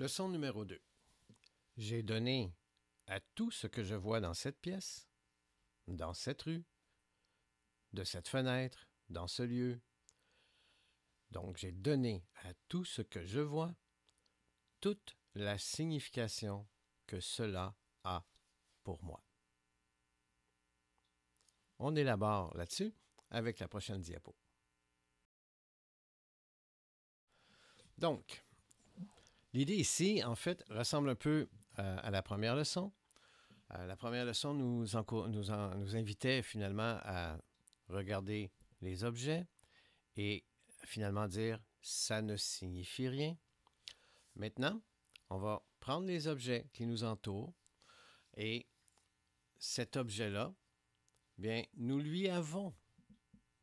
Leçon numéro 2. J'ai donné à tout ce que je vois dans cette pièce, dans cette rue, de cette fenêtre, dans ce lieu. Donc, j'ai donné à tout ce que je vois toute la signification que cela a pour moi. On élabore là-dessus avec la prochaine diapo. Donc, l'idée ici, en fait, ressemble un peu à la première leçon. La première leçon nous invitait finalement à regarder les objets et finalement dire « ça ne signifie rien ». Maintenant, on va prendre les objets qui nous entourent et cet objet-là, bien, nous lui avons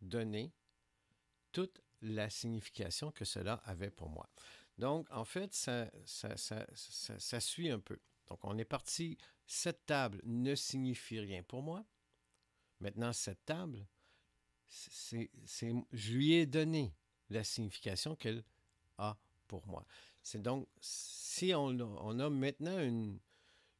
donné toute la signification que cela avait pour moi. Donc, en fait, ça suit un peu. Donc, on est parti, cette table ne signifie rien pour moi. Maintenant, cette table, je lui ai donné la signification qu'elle a pour moi. C'est donc, si on a maintenant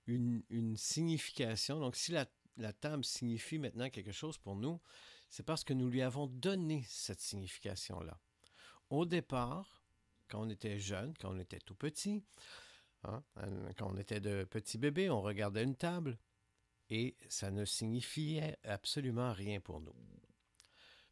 une signification, donc si la table signifie maintenant quelque chose pour nous, c'est parce que nous lui avons donné cette signification-là. Au départ, quand on était jeune, quand on était tout petit, quand on était de petits bébés, on regardait une table et ça ne signifiait absolument rien pour nous.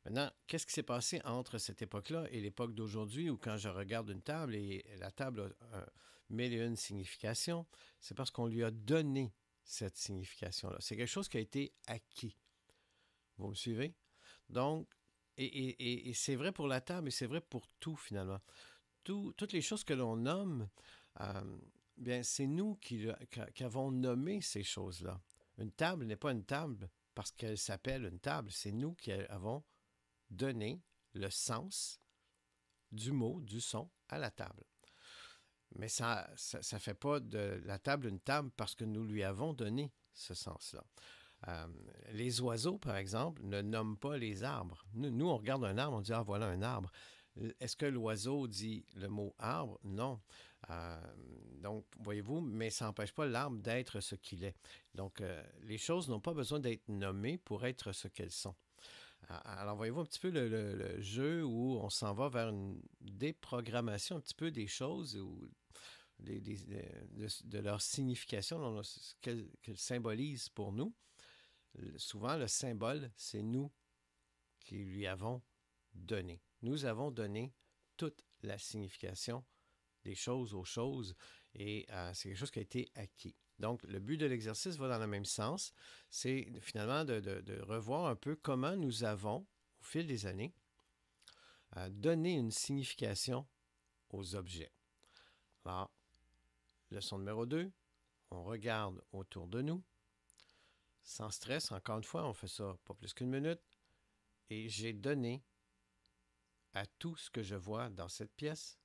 Maintenant, qu'est-ce qui s'est passé entre cette époque-là et l'époque d'aujourd'hui où quand je regarde une table et la table a mille et une significations, c'est parce qu'on lui a donné cette signification-là. C'est quelque chose qui a été acquis. Vous me suivez? Donc, et c'est vrai pour la table et c'est vrai pour tout finalement. Toutes les choses que l'on nomme, bien, c'est nous qui avons nommé ces choses-là. Une table n'est pas une table parce qu'elle s'appelle une table. C'est nous qui avons donné le sens du mot, du son à la table. Mais ça fait pas de la table une table parce que nous lui avons donné ce sens-là. Les oiseaux, par exemple, ne nomment pas les arbres. Nous, on regarde un arbre, on dit « Ah, voilà un arbre ». Est-ce que l'oiseau dit le mot arbre? Non. Donc, voyez-vous, mais ça n'empêche pas l'arbre d'être ce qu'il est. Donc, les choses n'ont pas besoin d'être nommées pour être ce qu'elles sont. Alors, voyez-vous un petit peu le jeu où on s'en va vers une déprogrammation un petit peu des choses ou de leur signification, qu'elles symbolisent pour nous. Souvent, le symbole, c'est nous qui lui avons donné. Nous avons donné toute la signification des choses aux choses et c'est quelque chose qui a été acquis. Donc, le but de l'exercice va dans le même sens. C'est finalement de revoir un peu comment nous avons, au fil des années, donné une signification aux objets. Alors, leçon numéro 2, on regarde autour de nous. Sans stress, encore une fois, on fait ça pas plus qu'une minute. Et j'ai donné à tout ce que je vois dans cette pièce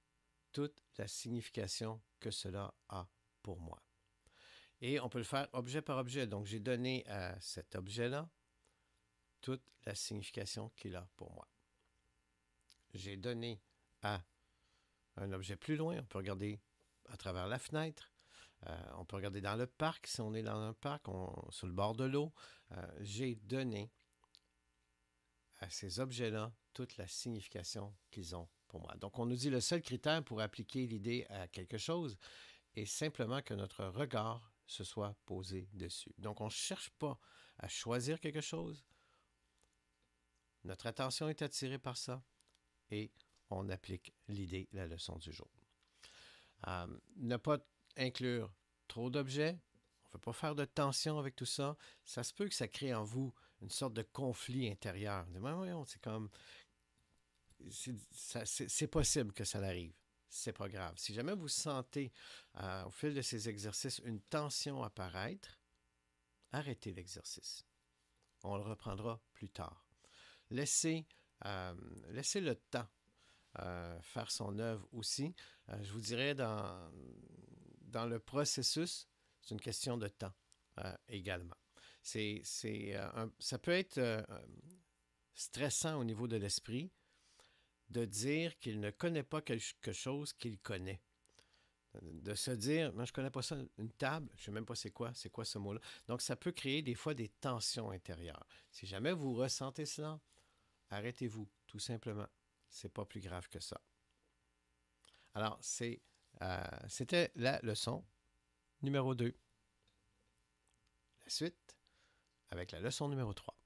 toute la signification que cela a pour moi. Et on peut le faire objet par objet. Donc, j'ai donné à cet objet-là toute la signification qu'il a pour moi. J'ai donné à un objet plus loin. On peut regarder à travers la fenêtre. On peut regarder dans le parc. Si on est dans un parc, sur le bord de l'eau. J'ai donné à ces objets-là toute la signification qu'ils ont pour moi. Donc, on nous dit le seul critère pour appliquer l'idée à quelque chose est simplement que notre regard se soit posé dessus. Donc, on ne cherche pas à choisir quelque chose. Notre attention est attirée par ça et on applique l'idée, la leçon du jour. Ne pas inclure trop d'objets. On ne veut pas faire de tension avec tout ça. Ça se peut que ça crée en vous une sorte de conflit intérieur. C'est comme... C'est possible que ça arrive. C'est pas grave. Si jamais vous sentez au fil de ces exercices une tension apparaître, arrêtez l'exercice. On le reprendra plus tard. Laissez le temps faire son œuvre aussi. Je vous dirais dans le processus, c'est une question de temps également. Ça peut être stressant au niveau de l'esprit de dire qu'il ne connaît pas quelque chose qu'il connaît. De se dire, moi je ne connais pas ça, une table, je ne sais même pas c'est quoi ce mot-là. Donc, ça peut créer des fois des tensions intérieures. Si jamais vous ressentez cela, arrêtez-vous, tout simplement. C'est pas plus grave que ça. Alors, c'était la leçon numéro 2. La suite avec la leçon numéro 3.